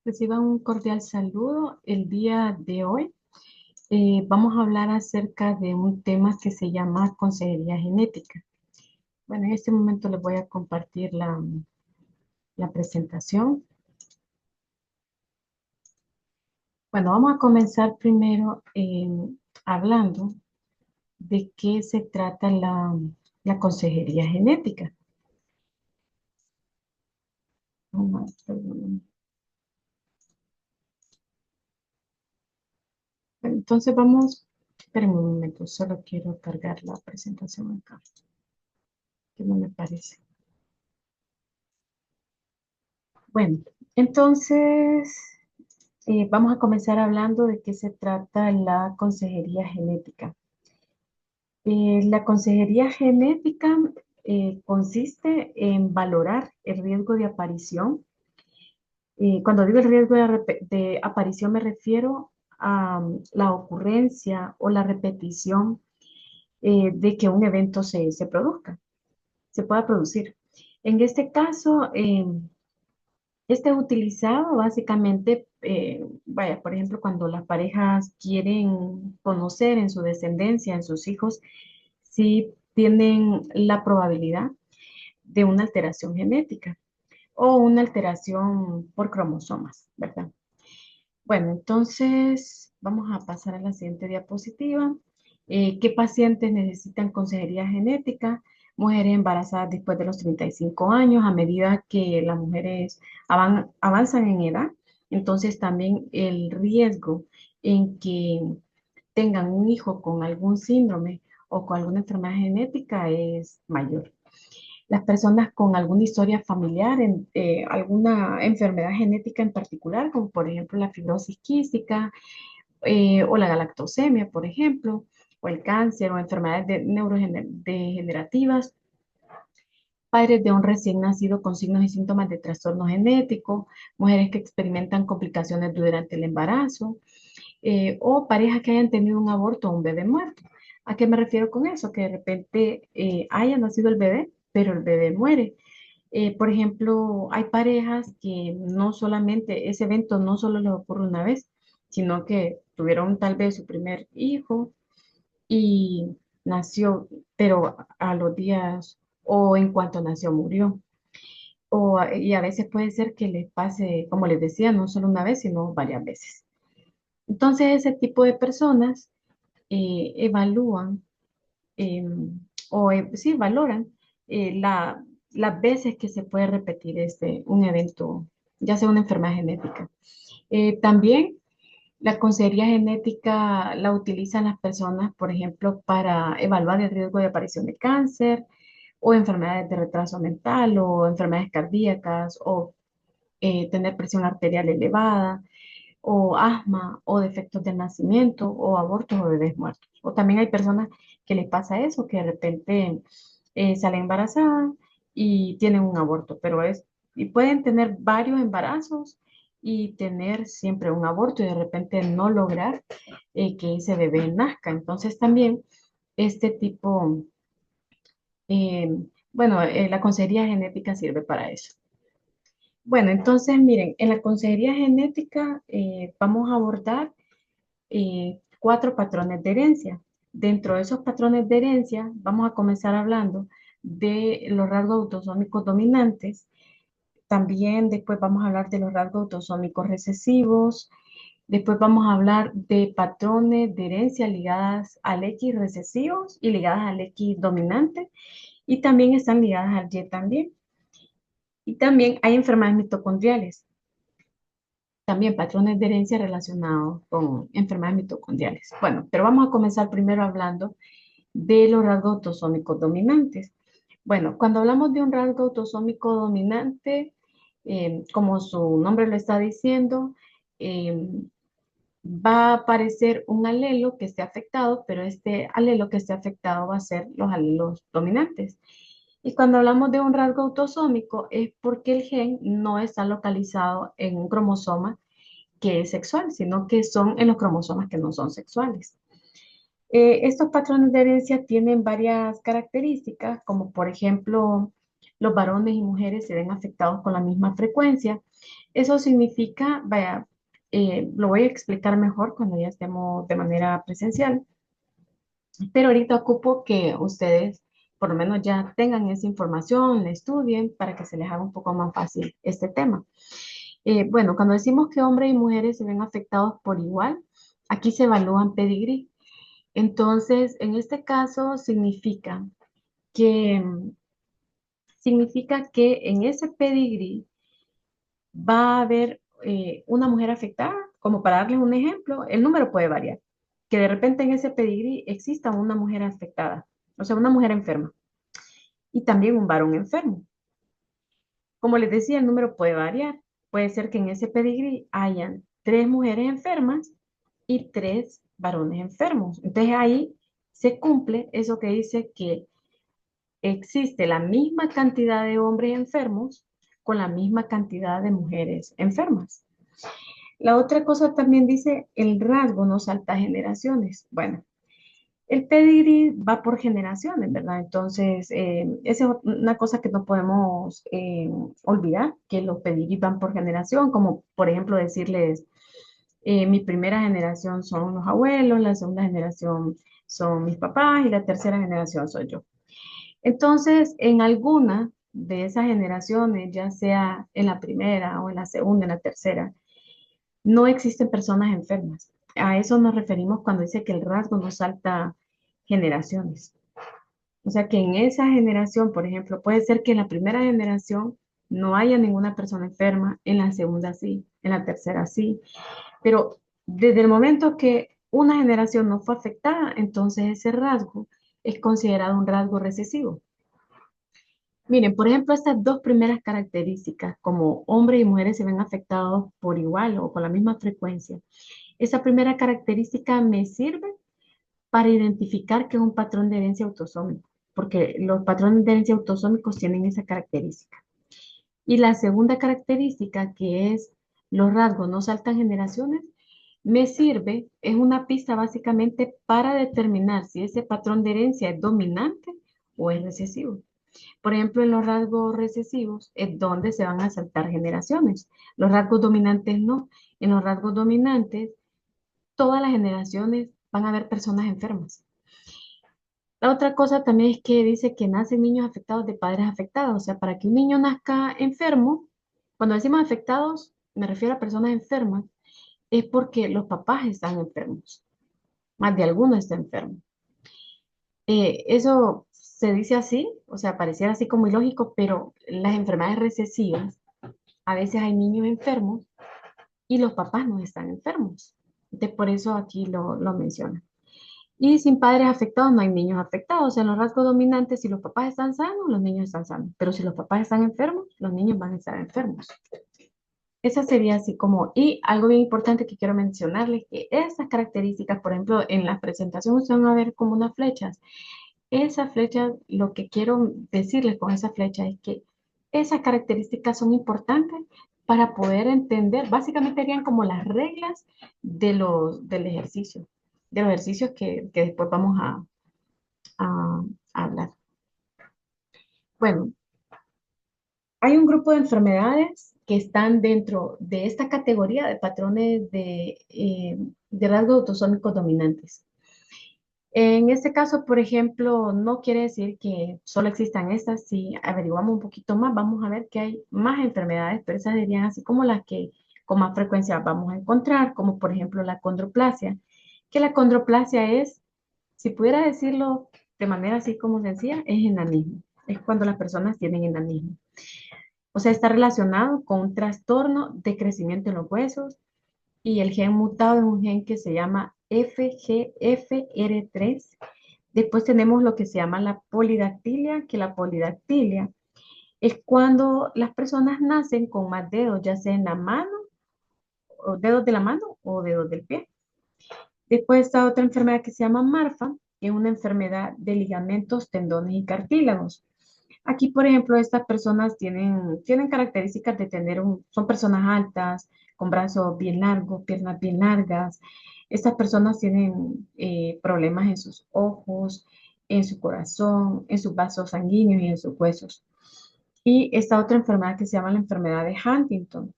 Reciban un cordial saludo. El día de hoy vamos a hablar acerca de un tema que se llama consejería genética. Bueno, en este momento les voy a compartir la presentación. Bueno, vamos a comenzar primero hablando de qué se trata la consejería genética. Perdón. Bueno, entonces espérenme un momento, solo quiero cargar la presentación acá, que no me parece. Bueno, entonces vamos a comenzar hablando de qué se trata la consejería genética. La consejería genética consiste en valorar el riesgo de aparición. Cuando digo el riesgo de aparición me refiero a la ocurrencia o la repetición de que un evento se produzca, se pueda producir. En este caso, este es utilizado básicamente, vaya, por ejemplo, cuando las parejas quieren conocer en su descendencia, en sus hijos, si tienen la probabilidad de una alteración genética o una alteración por cromosomas, ¿verdad? Bueno, entonces vamos a pasar a la siguiente diapositiva. ¿Qué pacientes necesitan consejería genética? Mujeres embarazadas después de los 35 años, a medida que las mujeres avanzan en edad, entonces también el riesgo en que tengan un hijo con algún síndrome o con alguna enfermedad genética es mayor. Las personas con alguna historia familiar, alguna enfermedad genética en particular, como por ejemplo la fibrosis quística o la galactosemia, por ejemplo, o el cáncer o enfermedades neurodegenerativas, padres de un recién nacido con signos y síntomas de trastorno genético, mujeres que experimentan complicaciones durante el embarazo, o parejas que hayan tenido un aborto o un bebé muerto. ¿A qué me refiero con eso? Que de repente haya nacido el bebé, pero el bebé muere. Por ejemplo, hay parejas que no solamente, ese evento no solo les ocurre una vez, sino que tuvieron tal vez su primer hijo y nació, pero a los días o en cuanto nació murió. Y a veces puede ser que les pase, como les decía, no solo una vez, sino varias veces. Entonces, ese tipo de personas evalúan eh, sí, valoran las veces que se puede repetir un evento, ya sea una enfermedad genética. También la consejería genética la utilizan las personas, por ejemplo, para evaluar el riesgo de aparición de cáncer o enfermedades de retraso mental o enfermedades cardíacas o tener presión arterial elevada o asma o defectos del nacimiento o abortos o bebés muertos. O también hay personas que les pasa eso, que de repente salen embarazadas y tienen un aborto, y pueden tener varios embarazos y tener siempre un aborto y de repente no lograr que ese bebé nazca. Entonces también este tipo, eh, la consejería genética sirve para eso. Bueno, entonces miren, en la consejería genética vamos a abordar cuatro patrones de herencia. Dentro de esos patrones de herencia, vamos a comenzar hablando de los rasgos autosómicos dominantes. También después vamos a hablar de los rasgos autosómicos recesivos. Después vamos a hablar de patrones de herencia ligadas al X recesivos y ligadas al X dominante. Y también están ligadas al Y también. Y también hay enfermedades mitocondriales. También patrones de herencia relacionados con enfermedades mitocondriales. Bueno, pero vamos a comenzar primero hablando de los rasgos autosómicos dominantes. Bueno, cuando hablamos de un rasgo autosómico dominante, como su nombre lo está diciendo, eh, va a aparecer un alelo que esté afectado, pero este alelo que esté afectado va a ser los alelos dominantes. Y cuando hablamos de un rasgo autosómico es porque el gen no está localizado en un cromosoma que es sexual, sino que son en los cromosomas que no son sexuales. Estos patrones de herencia tienen varias características, como por ejemplo los varones y mujeres se ven afectados con la misma frecuencia. Eso significa, vaya, lo voy a explicar mejor cuando ya estemos de manera presencial, pero ahorita ocupo que ustedes por lo menos ya tengan esa información, la estudien para que se les haga un poco más fácil este tema. Bueno, cuando decimos que hombres y mujeres se ven afectados por igual, aquí se evalúan pedigrí. Entonces, en este caso que, significa que en ese pedigrí va a haber una mujer afectada, como para darles un ejemplo, el número puede variar, que de repente en ese pedigrí exista una mujer afectada, o sea, una mujer enferma, y también un varón enfermo. Como les decía, el número puede variar. Puede ser que en ese pedigrí hayan 3 mujeres enfermas y 3 varones enfermos. Entonces ahí se cumple eso que dice que existe la misma cantidad de hombres enfermos con la misma cantidad de mujeres enfermas. La otra cosa también dice, el rasgo no salta generaciones. Bueno, el pedigrí va por generaciones, ¿verdad? Entonces, esa es una cosa que no podemos olvidar, que los pedigrís van por generación, como por ejemplo decirles, mi primera generación son los abuelos, la segunda generación son mis papás y la tercera generación soy yo. Entonces, en alguna de esas generaciones, ya sea en la primera o en la segunda, en la tercera, no existen personas enfermas. A eso nos referimos cuando dice que el rasgo no salta generaciones. O sea que en esa generación, por ejemplo, puede ser que en la primera generación no haya ninguna persona enferma, en la segunda sí, en la tercera sí, pero desde el momento que una generación no fue afectada, entonces ese rasgo es considerado un rasgo recesivo. Miren, por ejemplo, estas dos primeras características, como hombres y mujeres se ven afectados por igual o con la misma frecuencia, esa primera característica me sirve para identificar que es un patrón de herencia autosómico, porque los patrones de herencia autosómicos tienen esa característica. Y la segunda característica, que es los rasgos no saltan generaciones, me sirve, es una pista básicamente para determinar si ese patrón de herencia es dominante o es recesivo. Por ejemplo, en los rasgos recesivos es donde se van a saltar generaciones. Los rasgos dominantes no. En los rasgos dominantes, todas las generaciones van a haber personas enfermas. La otra cosa también es que dice que nacen niños afectados de padres afectados. O sea, para que un niño nazca enfermo, cuando decimos afectados, me refiero a personas enfermas, es porque los papás están enfermos. Más de alguno está enfermo. Eso se dice así, o sea, pareciera así como ilógico, pero las enfermedades recesivas, a veces hay niños enfermos y los papás no están enfermos. Entonces, por eso aquí lo menciona. Y sin padres afectados no hay niños afectados. O sea, en los rasgos dominantes, si los papás están sanos, los niños están sanos. Pero si los papás están enfermos, los niños van a estar enfermos. Esa sería así como, y algo bien importante que quiero mencionarles, que estas características, por ejemplo, en la presentación ustedes van a ver como unas flechas. Esa flecha, lo que quiero decirles con esa flecha es que esas características son importantes para poder entender, básicamente serían como las reglas del ejercicio, de los ejercicios que después vamos a hablar. Bueno, hay un grupo de enfermedades que están dentro de esta categoría de patrones de rasgos autosómicos dominantes. En este caso, por ejemplo, no quiere decir que solo existan estas. Si averiguamos un poquito más, vamos a ver que hay más enfermedades, pero esas serían así como las que con más frecuencia vamos a encontrar, como por ejemplo la condroplasia, que la condroplasia es, si pudiera decirlo de manera así como sencilla, es enanismo. Es cuando las personas tienen enanismo. O sea, está relacionado con un trastorno de crecimiento en los huesos y el gen mutado es un gen que se llama FGFR3. Después tenemos lo que se llama la polidactilia, que la polidactilia es cuando las personas nacen con más dedos, ya sea en la mano, o dedos de la mano o dedos del pie. Después está otra enfermedad que se llama Marfa, que es una enfermedad de ligamentos, tendones y cartílagos. Aquí, por ejemplo, estas personas tienen características de son personas altas, con brazos bien largos, piernas bien largas. Estas personas tienen problemas en sus ojos, en su corazón, en sus vasos sanguíneos y en sus huesos. Y esta otra enfermedad que se llama la enfermedad de Huntington,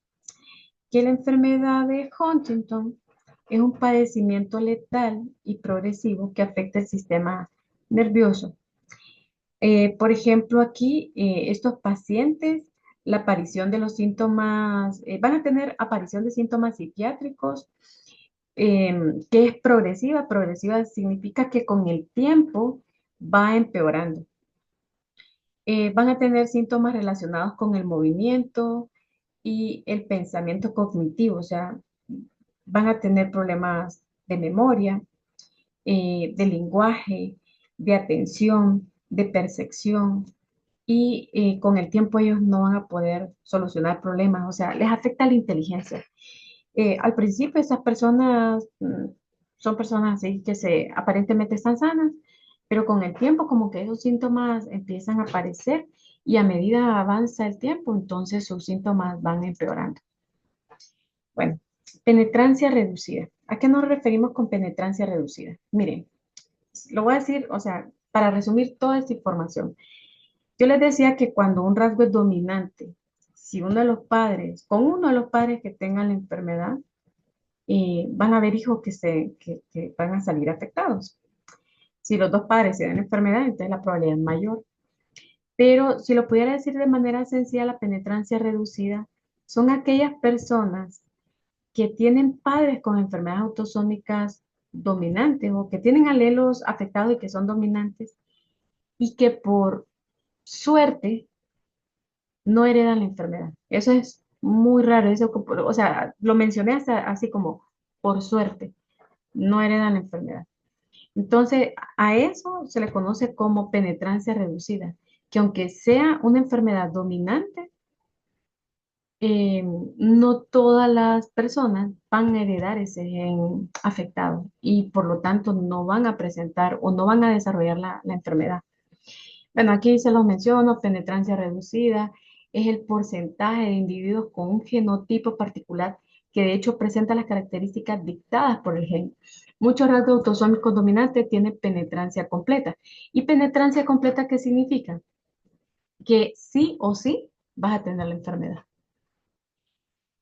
que la enfermedad de Huntington es un padecimiento letal y progresivo que afecta el sistema nervioso. Por ejemplo, aquí estos pacientes, la aparición de los síntomas, van a tener aparición de síntomas psiquiátricos, que es progresiva. Progresiva significa que con el tiempo va empeorando. Van a tener síntomas relacionados con el movimiento y el pensamiento cognitivo, o sea, van a tener problemas de memoria, de lenguaje, de atención, de percepción, y con el tiempo ellos no van a poder solucionar problemas, o sea, les afecta la inteligencia. Al principio esas personas son personas así que aparentemente están sanas, pero con el tiempo como que esos síntomas empiezan a aparecer y a medida avanza el tiempo, entonces sus síntomas van empeorando. Bueno, penetrancia reducida. ¿A qué nos referimos con penetrancia reducida? Miren, lo voy a decir, o sea, para resumir toda esta información. Yo les decía que cuando un rasgo es dominante, si uno de los padres, con uno de los padres que tengan la enfermedad, van a haber hijos que van a salir afectados. Si los dos padres tienen la enfermedad, entonces la probabilidad es mayor. Pero si lo pudiera decir de manera sencilla, la penetrancia reducida son aquellas personas que tienen padres con enfermedades autosómicas dominantes o que tienen alelos afectados y que son dominantes y que por suerte no heredan la enfermedad. Eso es muy raro, eso, o sea, lo mencioné así como por suerte, no heredan la enfermedad. Entonces, a eso se le conoce como penetrancia reducida, que aunque sea una enfermedad dominante, no todas las personas van a heredar ese gen afectado y por lo tanto no van a presentar o no van a desarrollar la enfermedad. Bueno, aquí se los menciono, penetrancia reducida es el porcentaje de individuos con un genotipo particular que de hecho presenta las características dictadas por el gen. Muchos rasgos autosómicos dominantes tienen penetrancia completa. ¿Y penetrancia completa qué significa? Que sí o sí vas a tener la enfermedad.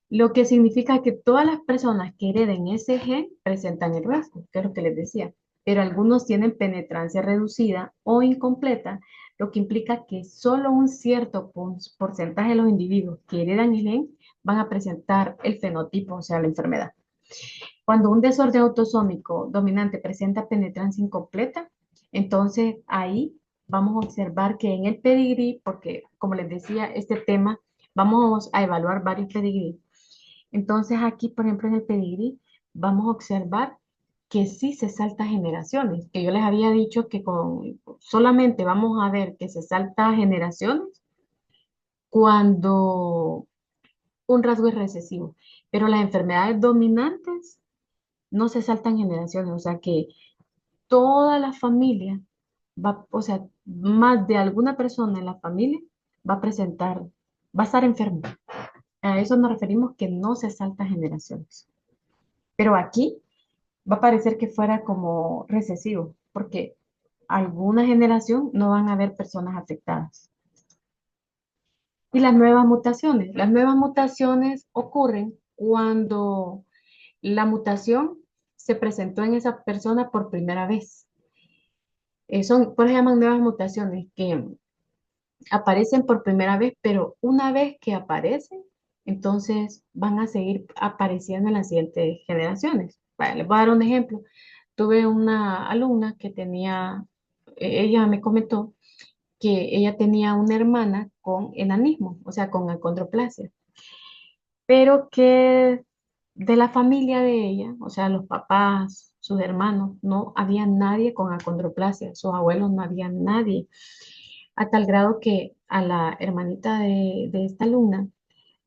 Lo que significa que todas las personas que hereden ese gen presentan el rasgo, que es lo que les decía, pero algunos tienen penetrancia reducida o incompleta, lo que implica que solo un cierto porcentaje de los individuos que heredan el gen van a presentar el fenotipo, o sea, la enfermedad. Cuando un desorden autosómico dominante presenta penetrancia incompleta, entonces ahí vamos a observar que en el pedigrí, porque como les decía, este tema, vamos a evaluar varios pedigrí. Entonces aquí, por ejemplo, en el pedigrí, vamos a observar que sí se salta generaciones, que yo les había dicho que solamente vamos a ver que se salta generaciones cuando un rasgo es recesivo, pero las enfermedades dominantes no se saltan generaciones, o sea que toda la familia va, o sea, más de alguna persona en la familia va a presentar, va a estar enfermo. A eso nos referimos que no se salta generaciones. Pero aquí va a parecer que fuera como recesivo, porque alguna generación no van a haber personas afectadas. Y las nuevas mutaciones. Las nuevas mutaciones ocurren cuando la mutación se presentó en esa persona por primera vez. Por eso se llaman nuevas mutaciones, que aparecen por primera vez, pero una vez que aparecen, entonces van a seguir apareciendo en las siguientes generaciones. Vale, les voy a dar un ejemplo. Tuve una alumna que tenía, ella me comentó que ella tenía una hermana con enanismo, o sea, con acondroplasia, pero que de la familia de ella, o sea, los papás, sus hermanos, no había nadie con acondroplasia, sus abuelos no había nadie, a tal grado que a la hermanita de esta alumna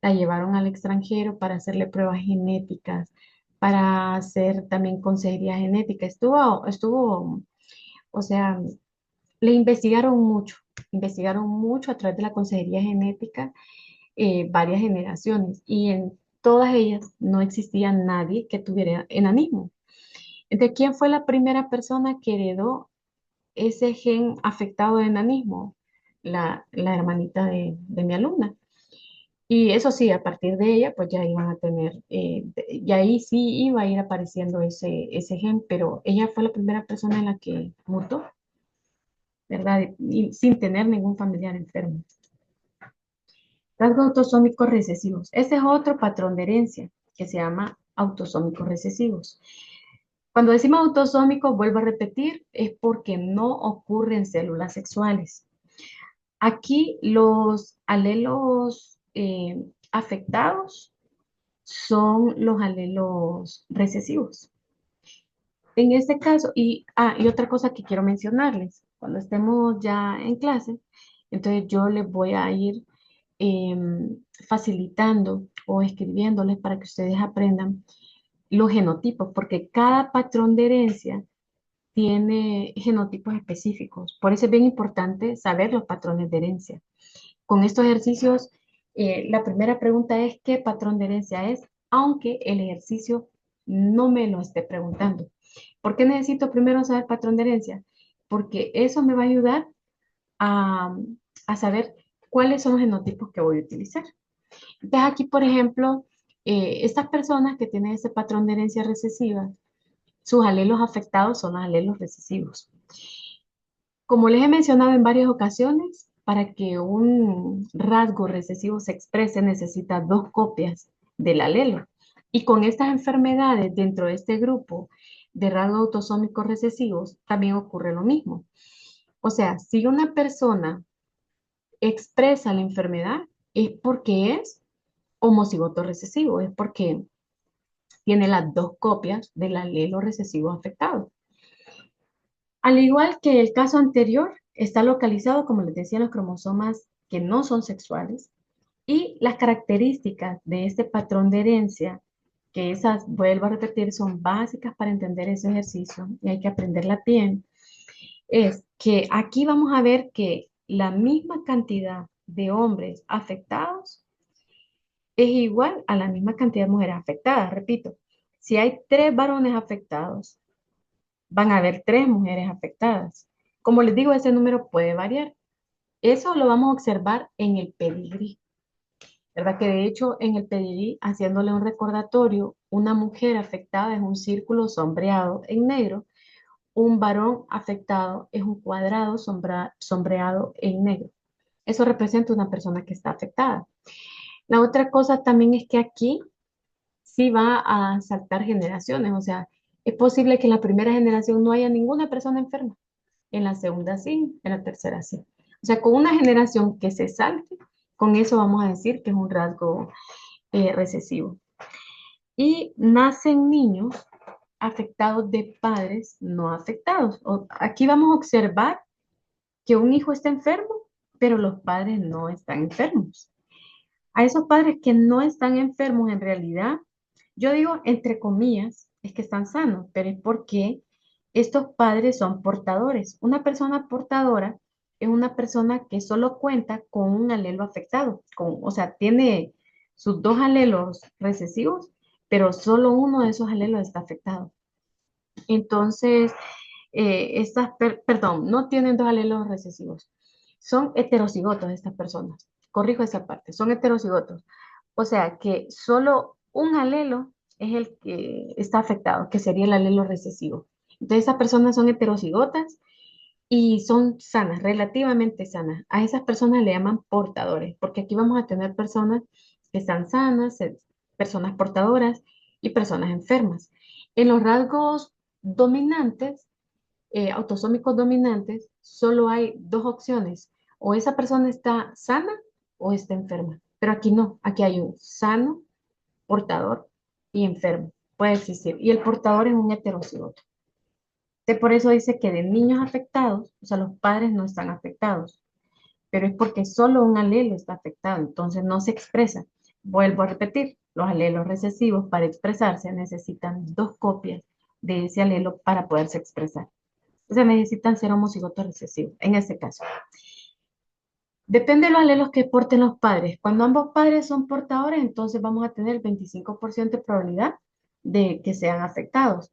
la llevaron al extranjero para hacerle pruebas genéticas, para hacer también consejería genética. O sea, le investigaron mucho a través de la consejería genética, varias generaciones, y en todas ellas no existía nadie que tuviera enanismo. ¿De quién fue la primera persona que heredó ese gen afectado de enanismo? la hermanita de mi alumna. Y eso sí, a partir de ella, pues ya iban a tener, y ahí sí iba a ir apareciendo ese gen, pero ella fue la primera persona en la que mutó, ¿verdad? Y sin tener ningún familiar enfermo. Rasgos autosómicos recesivos. Ese es otro patrón de herencia que se llama autosómicos recesivos. Cuando decimos autosómicos, vuelvo a repetir, es porque no ocurren células sexuales. Aquí los alelos afectados son los alelos recesivos. En este caso, y otra cosa que quiero mencionarles, cuando estemos ya en clase, entonces yo les voy a ir facilitando o escribiéndoles para que ustedes aprendan los genotipos, porque cada patrón de herencia tiene genotipos específicos. Por eso es bien importante saber los patrones de herencia. Con estos ejercicios, la primera pregunta es ¿qué patrón de herencia es? Aunque el ejercicio no me lo esté preguntando. ¿Por qué necesito primero saber patrón de herencia? Porque eso me va a ayudar a, a saber cuáles son los genotipos que voy a utilizar. Entonces aquí, por ejemplo, estas personas que tienen ese patrón de herencia recesiva, sus alelos afectados son los alelos recesivos. Como les he mencionado en varias ocasiones, para que un rasgo recesivo se exprese necesita dos copias del alelo. Y con estas enfermedades dentro de este grupo de rasgos autosómicos recesivos también ocurre lo mismo. O sea, si una persona expresa la enfermedad es porque es homocigoto recesivo, es porque tiene las dos copias del alelo recesivo afectado. Al igual que el caso anterior, está localizado, como les decía, en los cromosomas que no son sexuales y las características de este patrón de herencia, que esas, vuelvo a repetir, son básicas para entender ese ejercicio y hay que aprenderla bien, es que aquí vamos a ver que la misma cantidad de hombres afectados es igual a la misma cantidad de mujeres afectadas. Repito, si hay 3 varones afectados, van a haber 3 mujeres afectadas. Como les digo, ese número puede variar. Eso lo vamos a observar en el pedigrí, ¿verdad? Que de hecho en el pedigrí, haciéndole un recordatorio, una mujer afectada es un círculo sombreado en negro, un varón afectado es un cuadrado sombreado en negro. Eso representa una persona que está afectada. La otra cosa también es que aquí sí va a saltar generaciones, o sea, es posible que en la primera generación no haya ninguna persona enferma, en la segunda sí, en la tercera sí. O sea, con una generación que se salte, con eso vamos a decir que es un rasgo recesivo. Y nacen niños afectados de padres no afectados. Aquí vamos a observar que un hijo está enfermo, pero los padres no están enfermos. A esos padres que no están enfermos en realidad, yo digo entre comillas, es que están sanos, pero es porque estos padres son portadores. Una persona portadora es una persona que solo cuenta con un alelo afectado, o sea, tiene sus dos alelos recesivos, pero solo uno de esos alelos está afectado. Entonces, perdón, no tienen dos alelos recesivos. Son heterocigotos estas personas. Corrijo esa parte, son heterocigotos. O sea que solo un alelo es el que está afectado, que sería el alelo recesivo. Entonces, esas personas son heterocigotas y son sanas, relativamente sanas. A esas personas le llaman portadores, porque aquí vamos a tener personas que están sanas, personas portadoras y personas enfermas. En los rasgos dominantes, autosómicos dominantes, solo hay dos opciones. O esa persona está sana o está enferma. Pero aquí no, aquí hay un sano, portador y enfermo. Puede existir. Y el portador es un heterocigoto. Por eso dice que de niños afectados, o sea, los padres no están afectados, pero es porque solo un alelo está afectado, entonces no se expresa. Vuelvo a repetir, los alelos recesivos para expresarse necesitan dos copias de ese alelo para poderse expresar. O sea, necesitan ser homocigotos recesivos, en este caso. Depende de los alelos que porten los padres. Cuando ambos padres son portadores, entonces vamos a tener 25% de probabilidad de que sean afectados.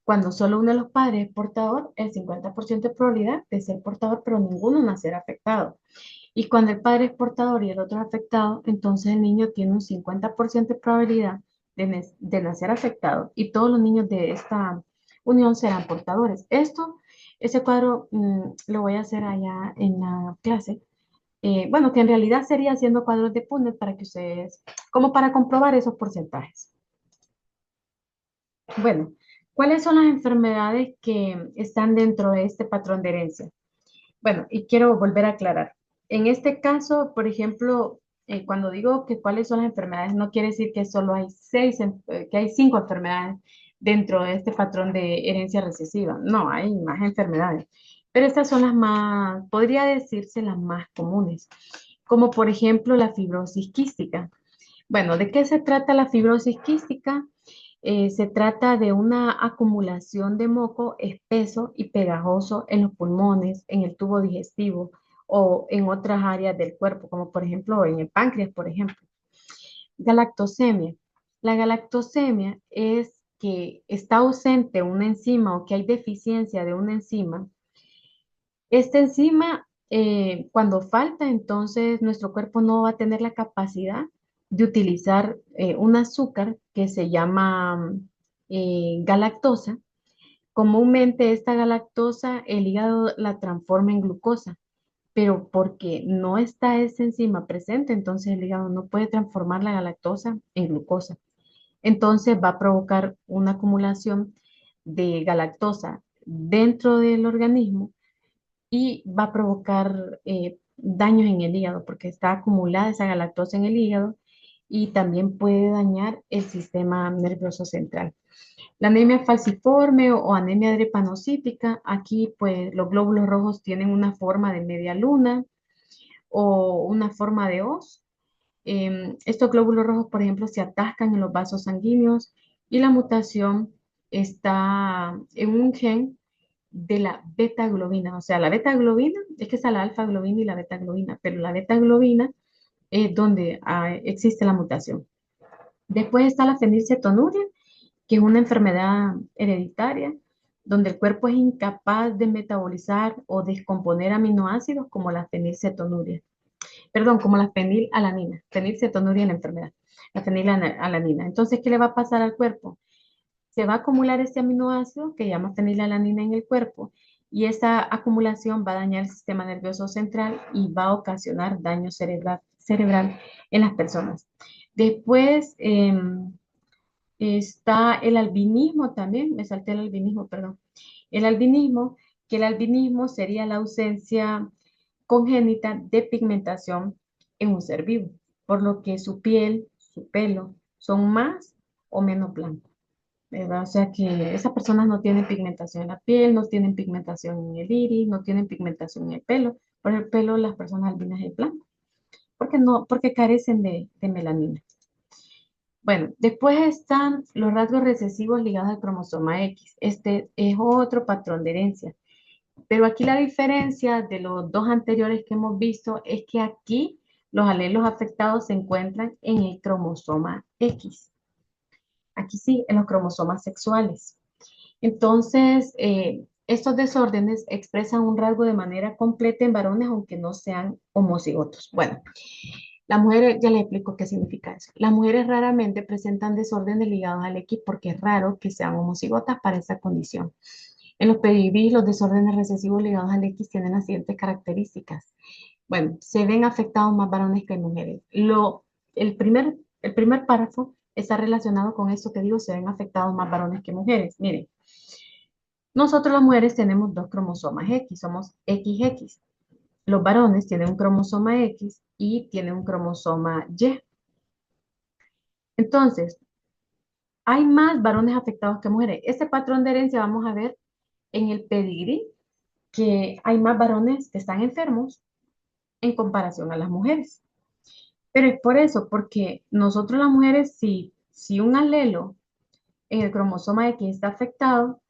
Cuando solo uno de los padres es portador, el 50% de probabilidad de ser portador, pero ninguno nacer afectado. Y cuando el padre es portador y el otro es afectado, entonces el niño tiene un 50% de probabilidad de nacer afectado y todos los niños de esta unión serán portadores. Ese cuadro lo voy a hacer allá en la clase. Bueno, que en realidad sería haciendo cuadros de Punnett para que ustedes, como para comprobar esos porcentajes. Bueno, ¿cuáles son las enfermedades que están dentro de este patrón de herencia? Bueno, y quiero volver a aclarar. En este caso, por ejemplo, cuando digo que cuáles son las enfermedades, no quiere decir que solo hay que hay 5 enfermedades dentro de este patrón de herencia recesiva. No, hay más enfermedades. Pero estas son las más, podría decirse las más comunes, como por ejemplo la fibrosis quística. Bueno, ¿de qué se trata la fibrosis quística? Se trata de una acumulación de moco espeso y pegajoso en los pulmones, en el tubo digestivo o en otras áreas del cuerpo, como por ejemplo en el páncreas, por ejemplo. Galactosemia. La galactosemia es que está ausente una enzima o que hay deficiencia de una enzima. Esta enzima, cuando falta, entonces nuestro cuerpo no va a tener la capacidad de utilizar un azúcar que se llama galactosa. Comúnmente esta galactosa el hígado la transforma en glucosa, pero porque no está esa enzima presente, entonces el hígado no puede transformar la galactosa en glucosa. Entonces va a provocar una acumulación de galactosa dentro del organismo y va a provocar daños en el hígado porque está acumulada esa galactosa en el hígado y también puede dañar el sistema nervioso central. La anemia falciforme o anemia drepanocítica, aquí pues los glóbulos rojos tienen una forma de media luna o una forma de hoz. Estos glóbulos rojos, por ejemplo, se atascan en los vasos sanguíneos y la mutación está en un gen de la beta globina. O sea, la beta globina, es que está la alfa globina y la beta globina, pero la beta globina es donde existe la mutación. Después está la fenilcetonuria, que es una enfermedad hereditaria donde el cuerpo es incapaz de metabolizar o descomponer aminoácidos como la fenilcetonuria. Perdón, como la fenilalanina. Fenilcetonuria es la enfermedad, la fenilalanina. Entonces, ¿qué le va a pasar al cuerpo? Se va a acumular este aminoácido que llama fenilalanina en el cuerpo y esa acumulación va a dañar el sistema nervioso central y va a ocasionar daño cerebral en las personas. Después está el albinismo también, me salté el albinismo, perdón. El albinismo, que el albinismo sería la ausencia congénita de pigmentación en un ser vivo, por lo que su piel, su pelo son más o menos blancos. ¿Verdad? O sea que esas personas no tienen pigmentación en la piel, no tienen pigmentación en el iris, no tienen pigmentación en el pelo. Por el pelo las personas albinas es blanco, porque no, porque carecen de melanina. Bueno, después están los rasgos recesivos ligados al cromosoma X. Este es otro patrón de herencia. Pero aquí la diferencia de los dos anteriores que hemos visto es que aquí los alelos afectados se encuentran en el cromosoma X. Aquí sí, en los cromosomas sexuales. Entonces, estos desórdenes expresan un rasgo de manera completa en varones, aunque no sean homocigotos. Bueno, las mujeres, ya les explico qué significa eso. Las mujeres raramente presentan desórdenes ligados al X porque es raro que sean homocigotas para esa condición. En los PIB, los desórdenes recesivos ligados al X tienen las siguientes características. Bueno, se ven afectados más varones que mujeres. El primer párrafo está relacionado con esto que digo, se ven afectados más varones que mujeres. Miren, nosotros las mujeres tenemos dos cromosomas X, somos XX. Los varones tienen un cromosoma X y tienen un cromosoma Y. Entonces, hay más varones afectados que mujeres. Este patrón de herencia vamos a ver en el pedigrí, que hay más varones que están enfermos en comparación a las mujeres. Pero es por eso, porque nosotros las mujeres, si un alelo en el cromosoma X está afectado,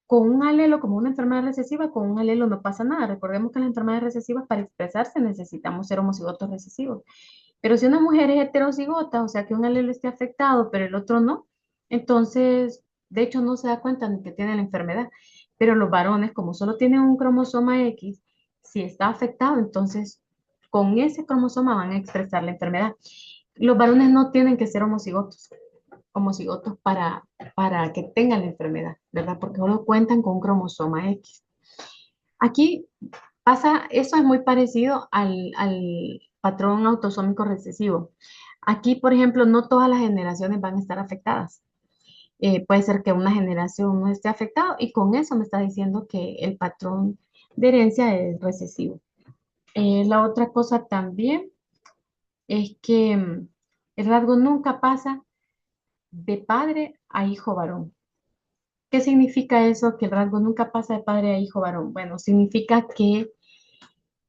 con un alelo, como una enfermedad recesiva, con un alelo no pasa nada. Recordemos que las enfermedades recesivas para expresarse necesitamos ser homocigotos recesivos. Pero si una mujer es heterocigota, o sea que un alelo esté afectado, pero el otro no, entonces De hecho, no se da cuenta ni que tiene la enfermedad. Pero los varones, como solo tienen un cromosoma X, si está afectado, entonces con ese cromosoma van a expresar la enfermedad. Los varones no tienen que ser homocigotos para que tengan la enfermedad, ¿verdad? Porque solo cuentan con un cromosoma X. Aquí pasa, eso es muy parecido al patrón autosómico recesivo. Aquí, por ejemplo, no todas las generaciones van a estar afectadas. Puede ser que una generación no esté afectada y con eso me está diciendo que el patrón de herencia es recesivo. La otra cosa también es que el rasgo nunca pasa de padre a hijo varón. ¿Qué significa eso? Que el rasgo nunca pasa de padre a hijo varón. Bueno, significa que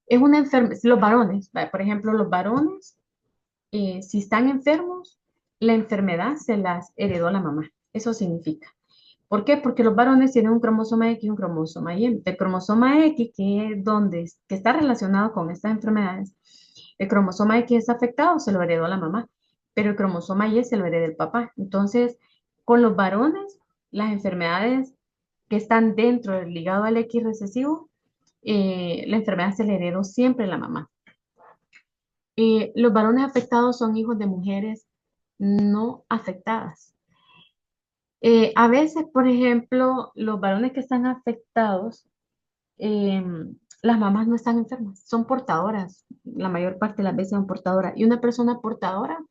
es una enfermedad, los varones, por ejemplo, los varones, si están enfermos, la enfermedad se las heredó la mamá. Eso significa. ¿Por qué? Porque los varones tienen un cromosoma X y un cromosoma Y. El cromosoma X, que es que está relacionado con estas enfermedades, el cromosoma X es afectado, se lo heredó la mamá, pero el cromosoma Y se lo hereda el papá. Entonces, con los varones, las enfermedades que están dentro del ligado al X recesivo, la enfermedad se le heredó siempre a la mamá. Los varones afectados son hijos de mujeres no afectadas. A veces, por ejemplo, los varones que están afectados, eh, las mamás no están enfermas, son portadoras, la mayor parte de las veces son portadoras. Y una persona portadora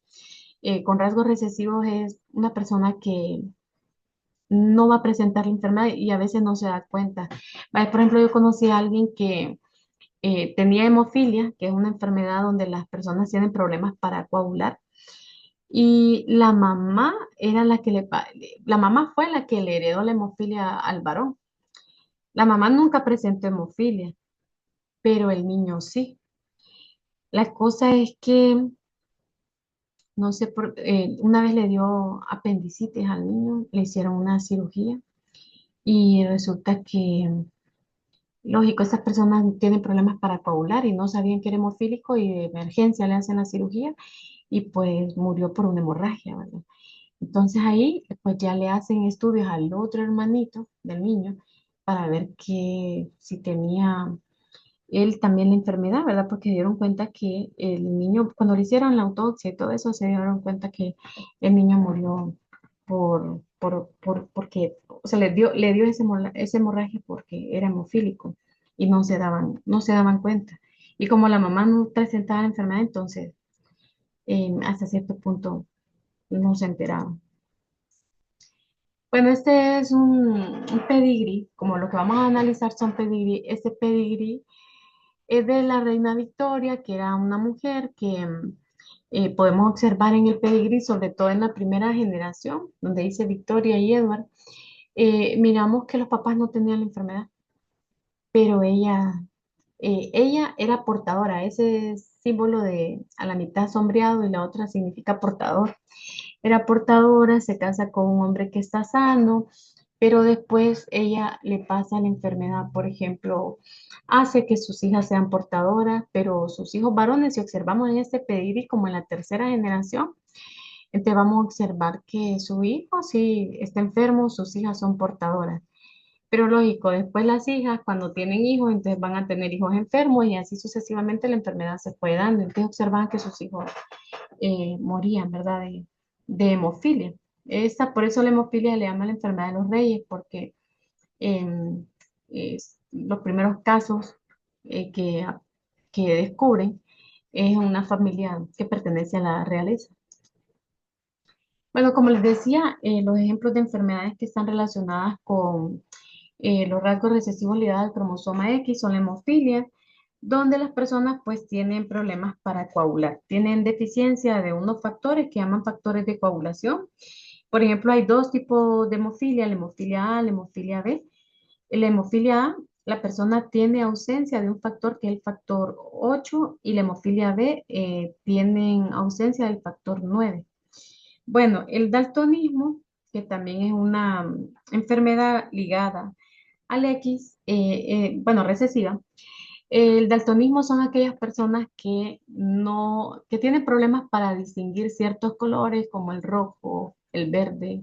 con rasgos recesivos es una persona que no va a presentar la enfermedad y a veces no se da cuenta. Por ejemplo, yo conocí a alguien que tenía hemofilia, que es una enfermedad donde las personas tienen problemas para coagular. Y la mamá era la mamá fue la que le heredó la hemofilia al varón. La mamá nunca presentó hemofilia, pero el niño sí. La cosa es que, no sé, una vez le dio apendicitis al niño, le hicieron una cirugía y resulta que, lógico, estas personas tienen problemas para coagular y no sabían que era hemofílico y de emergencia le hacen la cirugía y pues murió por una hemorragia, ¿verdad? Entonces ahí pues ya le hacen estudios al otro hermanito del niño para ver que si tenía él también la enfermedad, ¿verdad? Porque dieron cuenta que el niño, cuando le hicieron la autopsia y todo eso, se dieron cuenta que el niño murió porque, o sea, le dio esa hemorragia porque era hemofílico y no se daban cuenta. Y como la mamá no presentaba la enfermedad, entonces hasta cierto punto no se enteraba. Bueno, este es un pedigrí, como lo que vamos a analizar son pedigrí. Este pedigrí es de la reina Victoria, que era una mujer que podemos observar en el pedigrí, sobre todo en la primera generación, donde dice Victoria y Edward. Miramos que los papás no tenían la enfermedad, pero ella era portadora, ese símbolo de a la mitad sombreado y la otra significa portador. Era portadora, se casa con un hombre que está sano, pero después ella le pasa la enfermedad, por ejemplo, hace que sus hijas sean portadoras, pero sus hijos varones, si observamos en este pedigrí como en la tercera generación, entonces vamos a observar que su hijo sí está enfermo, sus hijas son portadoras. Pero lógico, después las hijas, cuando tienen hijos, entonces van a tener hijos enfermos y así sucesivamente la enfermedad se fue dando. Entonces observan que sus hijos morían, ¿verdad? De hemofilia. Por eso la hemofilia le llama la enfermedad de los reyes, porque em, los primeros casos que descubren es una familia que pertenece a la realeza. Bueno, como les decía, los ejemplos de enfermedades que están relacionadas con los rasgos recesivos ligados al cromosoma X son la hemofilia, donde las personas pues tienen problemas para coagular, tienen deficiencia de unos factores que llaman factores de coagulación. Por ejemplo, hay dos tipos de hemofilia, la hemofilia A, la hemofilia B. En la hemofilia A, la persona tiene ausencia de un factor que es el factor 8 y la hemofilia B tienen ausencia del factor 9. Bueno, el daltonismo, que también es una enfermedad ligada al X, bueno, recesiva. El daltonismo son aquellas personas que no, que tienen problemas para distinguir ciertos colores como el rojo, el verde,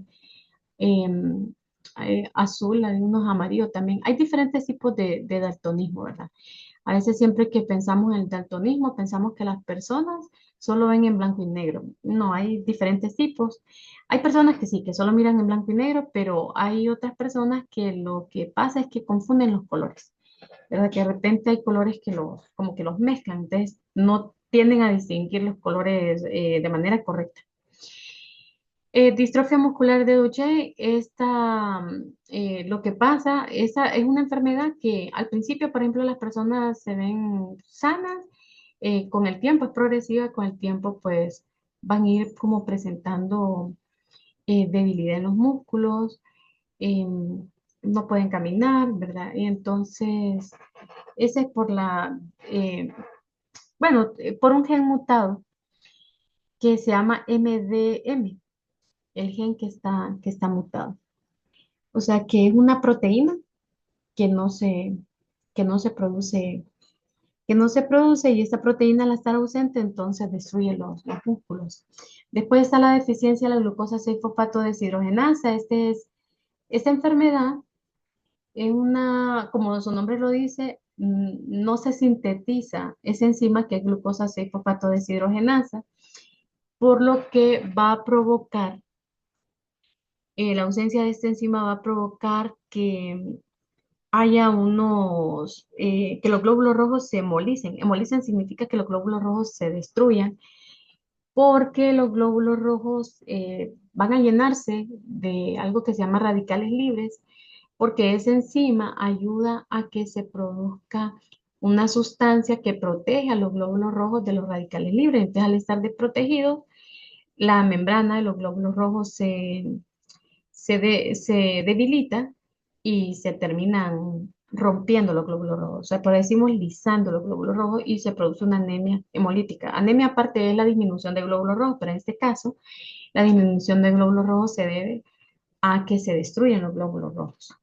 hay azul, hay unos amarillos también. Hay diferentes tipos de daltonismo, ¿verdad? A veces siempre que pensamos en el daltonismo, pensamos que las personas solo ven en blanco y negro. No, hay diferentes tipos. Hay personas que sí, que solo miran en blanco y negro, pero hay otras personas que lo que pasa es que confunden los colores, ¿verdad? Que de repente hay colores que como que los mezclan, entonces no tienden a distinguir los colores de manera correcta. Distrofia muscular de Duchenne, lo que pasa, esa es una enfermedad que al principio, por ejemplo, las personas se ven sanas, con el tiempo es progresiva, con el tiempo pues van a ir como presentando debilidad en los músculos, no pueden caminar, ¿verdad? Y entonces, ese es por un gen mutado que se llama MDM, el gen que está mutado. O sea, que es una proteína que no se, que no se produce, que no se produce y esta proteína al estar ausente entonces destruye los músculos. Después está la deficiencia de la glucosa 6-fosfato deshidrogenasa. Esta enfermedad es como su nombre lo dice, no se sintetiza esa enzima que es glucosa 6-fosfato deshidrogenasa, por lo que va a provocar, la ausencia de esta enzima va a provocar que haya que los glóbulos rojos se hemolicen. Hemolicen significa que los glóbulos rojos se destruyan porque los glóbulos rojos van a llenarse de algo que se llama radicales libres, porque esa enzima ayuda a que se produzca una sustancia que protege a los glóbulos rojos de los radicales libres. Entonces, al estar desprotegidos, la membrana de los glóbulos rojos se debilita y se terminan rompiendo los glóbulos rojos. O sea, por eso decimos lisando los glóbulos rojos y se produce una anemia hemolítica. Anemia aparte es la disminución de glóbulos rojos, pero en este caso la disminución de glóbulos rojos se debe a que se destruyen los glóbulos rojos.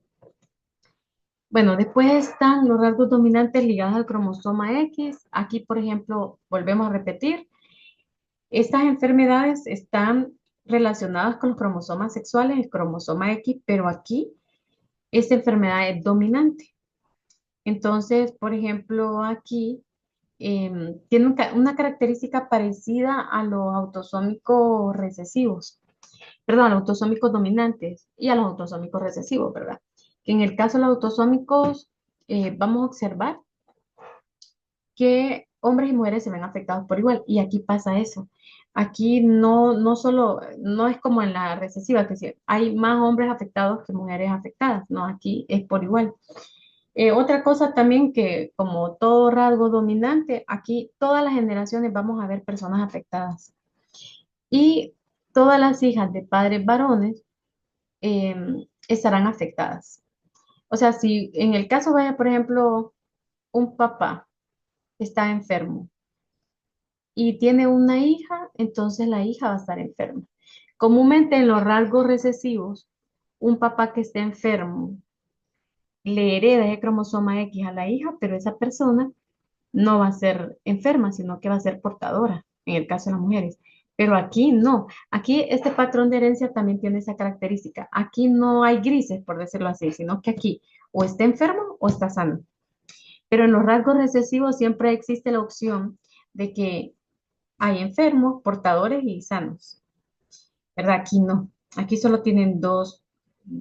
Bueno, después están los rasgos dominantes ligados al cromosoma X. Aquí, por ejemplo, volvemos a repetir, estas enfermedades están relacionadas con los cromosomas sexuales, el cromosoma X, pero aquí esta enfermedad es dominante. Entonces, por ejemplo, aquí tiene una característica parecida a los autosómicos recesivos, perdón, a los autosómicos dominantes y a los autosómicos recesivos, ¿verdad? Que en el caso de los autosómicos, vamos a observar que hombres y mujeres se ven afectados por igual, y aquí pasa eso. Aquí no solo, no es como en la recesiva, que sí, hay más hombres afectados que mujeres afectadas, no, aquí es por igual. Otra cosa también que como todo rasgo dominante, aquí todas las generaciones vamos a ver personas afectadas. Y todas las hijas de padres varones estarán afectadas. O sea, si en el caso vaya, por ejemplo, un papá está enfermo y tiene una hija, entonces la hija va a estar enferma. Comúnmente en los rasgos recesivos, un papá que esté enfermo le hereda el cromosoma X a la hija, pero esa persona no va a ser enferma, sino que va a ser portadora, en el caso de las mujeres. Pero aquí no. Aquí este patrón de herencia también tiene esa característica. Aquí no hay grises, por decirlo así, sino que aquí o está enfermo o está sano. Pero en los rasgos recesivos siempre existe la opción de que hay enfermos, portadores y sanos. ¿Verdad? Aquí no. Aquí solo tienen dos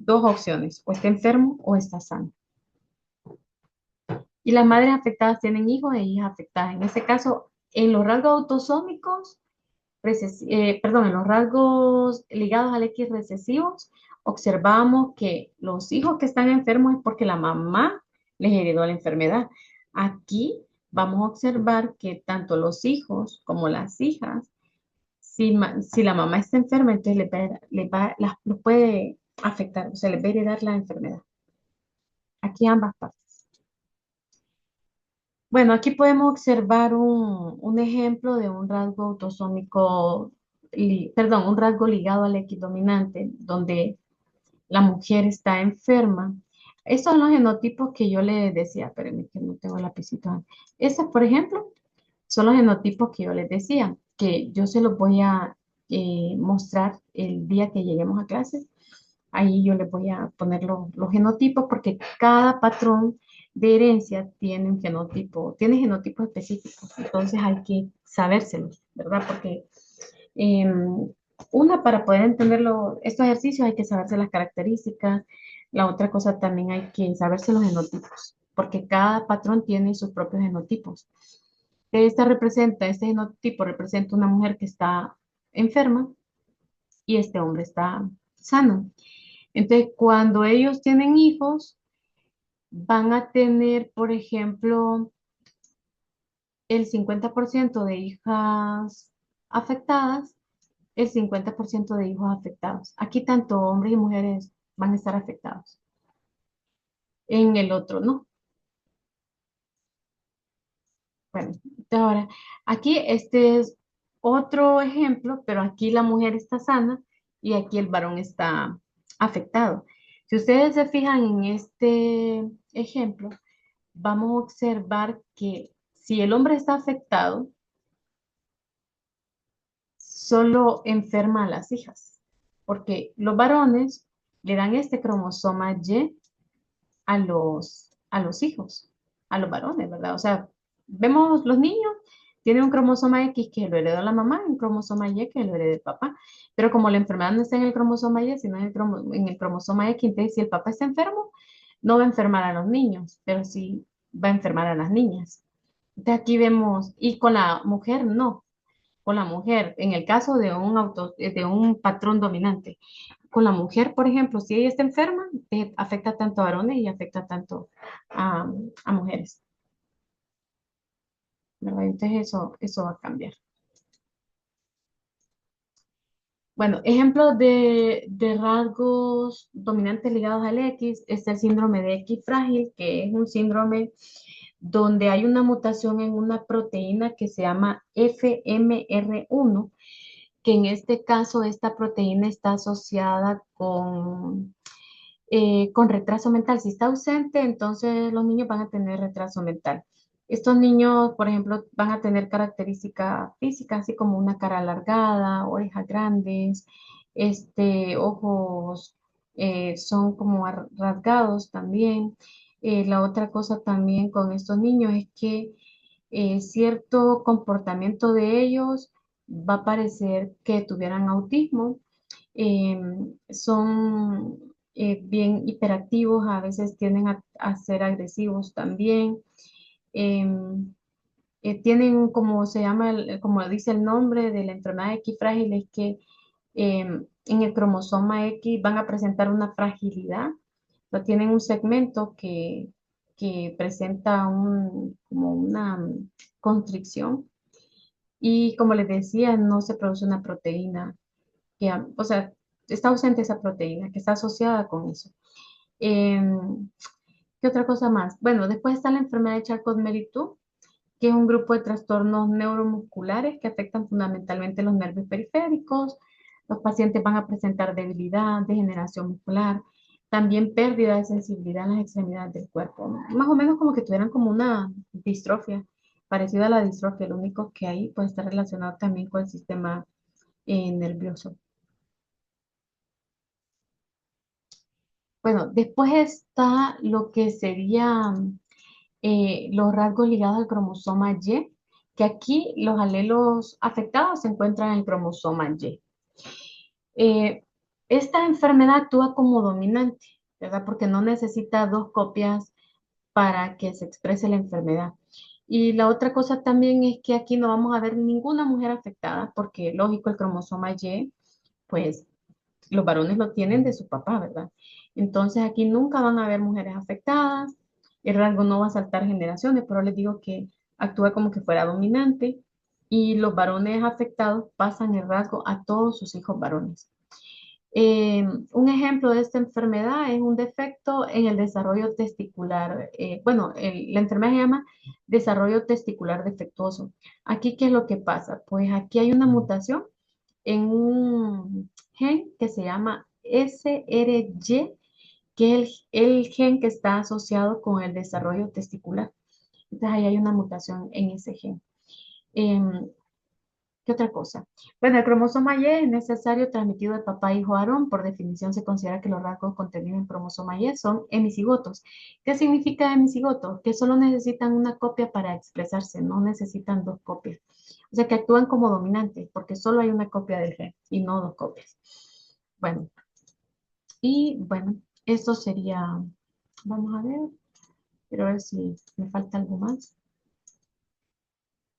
opciones, o está enfermo o está sano. Y las madres afectadas tienen hijos e hijas afectadas. En este caso, en los rasgos autosómicos, en los rasgos ligados al X recesivos, observamos que los hijos que están enfermos es porque la mamá les heredó la enfermedad. Aquí vamos a observar que tanto los hijos como las hijas, si la mamá está enferma, entonces los puede afectar, o sea, les va a heredar la enfermedad. Aquí ambas partes. Bueno, aquí podemos observar un ejemplo de un rasgo autosómico, un rasgo ligado al X dominante, donde la mujer está enferma. Estos son los genotipos que yo les decía, espérenme que no tengo lapicito. Estos, por ejemplo, son los genotipos que yo les decía, que yo se los voy a mostrar el día que lleguemos a clases. Ahí yo les voy a poner los genotipos porque cada patrón de herencia tiene un genotipo, tiene genotipos específicos. Entonces hay que sabérselos, ¿verdad? Porque una, para poder entender estos ejercicios hay que saberse las características. La otra cosa también hay que saberse los genotipos, porque cada patrón tiene sus propios genotipos. Este genotipo representa una mujer que está enferma y este hombre está sano. Entonces, cuando ellos tienen hijos, van a tener, por ejemplo, el 50% de hijas afectadas, el 50% de hijos afectados. Aquí tanto hombres y mujeres van a estar afectados. En el otro, no. Bueno, entonces ahora, aquí este es otro ejemplo, pero aquí la mujer está sana y aquí el varón está afectado. Si ustedes se fijan en este ejemplo, vamos a observar que si el hombre está afectado, solo enferma a las hijas, porque los varones le dan este cromosoma Y a los hijos, a los varones, ¿verdad? O sea, vemos los niños, tienen un cromosoma X que lo heredó la mamá y un cromosoma Y que lo heredó el papá. Pero como la enfermedad no está en el cromosoma Y, sino en el cromosoma X, entonces si el papá está enfermo, no va a enfermar a los niños, pero sí va a enfermar a las niñas. Entonces aquí vemos, y con la mujer no, con la mujer, en el caso de un patrón dominante. Con la mujer, por ejemplo, si ella está enferma, afecta tanto a varones y afecta tanto a mujeres, ¿verdad? Entonces eso va a cambiar. Bueno, ejemplos de rasgos dominantes ligados al X es el síndrome de X frágil, que es un síndrome donde hay una mutación en una proteína que se llama FMR1, que en este caso esta proteína está asociada con retraso mental. Si está ausente, entonces los niños van a tener retraso mental. Estos niños, por ejemplo, van a tener características físicas, así como una cara alargada, orejas grandes, ojos son como rasgados también. La otra cosa también con estos niños es que cierto comportamiento de ellos va a parecer que tuvieran autismo. Son bien hiperactivos, a veces tienden a ser agresivos también. Em, Tienen, como se llama, como dice el nombre de la enfermedad X frágil, es que en el cromosoma X van a presentar una fragilidad, no tienen un segmento que presenta como una constricción y como les decía, no se produce una proteína o sea, está ausente esa proteína que está asociada con eso. Em, ¿Qué otra cosa más? Bueno, después está la enfermedad de Charcot-Marie-Tooth, que es un grupo de trastornos neuromusculares que afectan fundamentalmente los nervios periféricos. Los pacientes van a presentar debilidad, degeneración muscular, también pérdida de sensibilidad en las extremidades del cuerpo. Más o menos como que tuvieran como una distrofia, parecida a la distrofia, lo único que ahí puede estar relacionado también con el sistema nervioso. Bueno, después está lo que serían los rasgos ligados al cromosoma Y, que aquí los alelos afectados se encuentran en el cromosoma Y. Eh, Esta enfermedad actúa como dominante, ¿verdad? Porque no necesita dos copias para que se exprese la enfermedad. Y la otra cosa también es que aquí no vamos a ver ninguna mujer afectada, porque lógico, el cromosoma Y, pues los varones lo tienen de su papá, ¿verdad? Entonces aquí nunca van a haber mujeres afectadas, el rasgo no va a saltar generaciones, pero les digo que actúa como que fuera dominante y los varones afectados pasan el rasgo a todos sus hijos varones. Un ejemplo de esta enfermedad es un defecto en el desarrollo testicular. Bueno, la enfermedad se llama desarrollo testicular defectuoso. Aquí, ¿qué es lo que pasa? Pues aquí hay una mutación en un gen que se llama SRY, que es el gen que está asociado con el desarrollo testicular. Entonces ahí hay una mutación en ese gen. Em, ¿Qué otra cosa? Bueno, el cromosoma Y es necesario transmitido de papá a hijo Aarón. Por definición se considera que los rasgos contenidos en cromosoma Y son hemicigotos. ¿Qué significa hemicigoto? Que solo necesitan una copia para expresarse, no necesitan dos copias. O sea que actúan como dominantes porque solo hay una copia del gen y no dos copias. Bueno, y bueno, esto sería, vamos a ver, quiero ver si me falta algo más.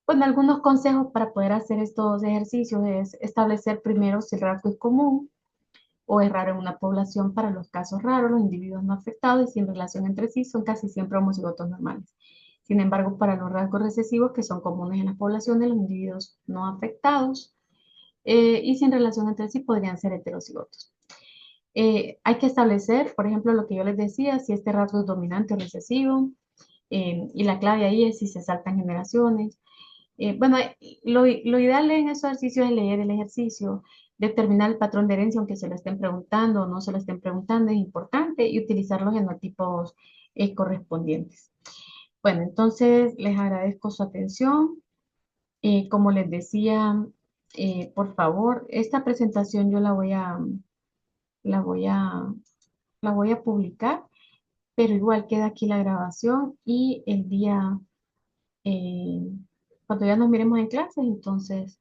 Bueno, algunos consejos para poder hacer estos ejercicios es establecer primero si el rasgo es común o es raro en una población para los casos raros, los individuos no afectados y sin relación entre sí son casi siempre homocigotos normales. Sin embargo, para los rasgos recesivos que son comunes en las poblaciones, los individuos no afectados y sin relación entre sí podrían ser heterocigotos. Hay que establecer, por ejemplo, lo que yo les decía, si este rasgo es dominante o recesivo, y la clave ahí es si se saltan generaciones. Bueno, lo ideal en esos ejercicios es leer el ejercicio, determinar el patrón de herencia, aunque se lo estén preguntando o no se lo estén preguntando, es importante, y utilizar los genotipos correspondientes. Bueno, entonces les agradezco su atención. Como les decía, por favor, esta presentación yo la voy a, la voy a publicar, pero igual queda aquí la grabación y el día, eh, cuando ya nos miremos en clases, entonces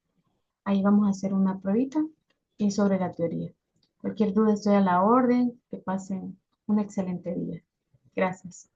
ahí vamos a hacer una pruebita y sobre la teoría. Cualquier duda estoy a la orden. Que pasen un excelente día. Gracias.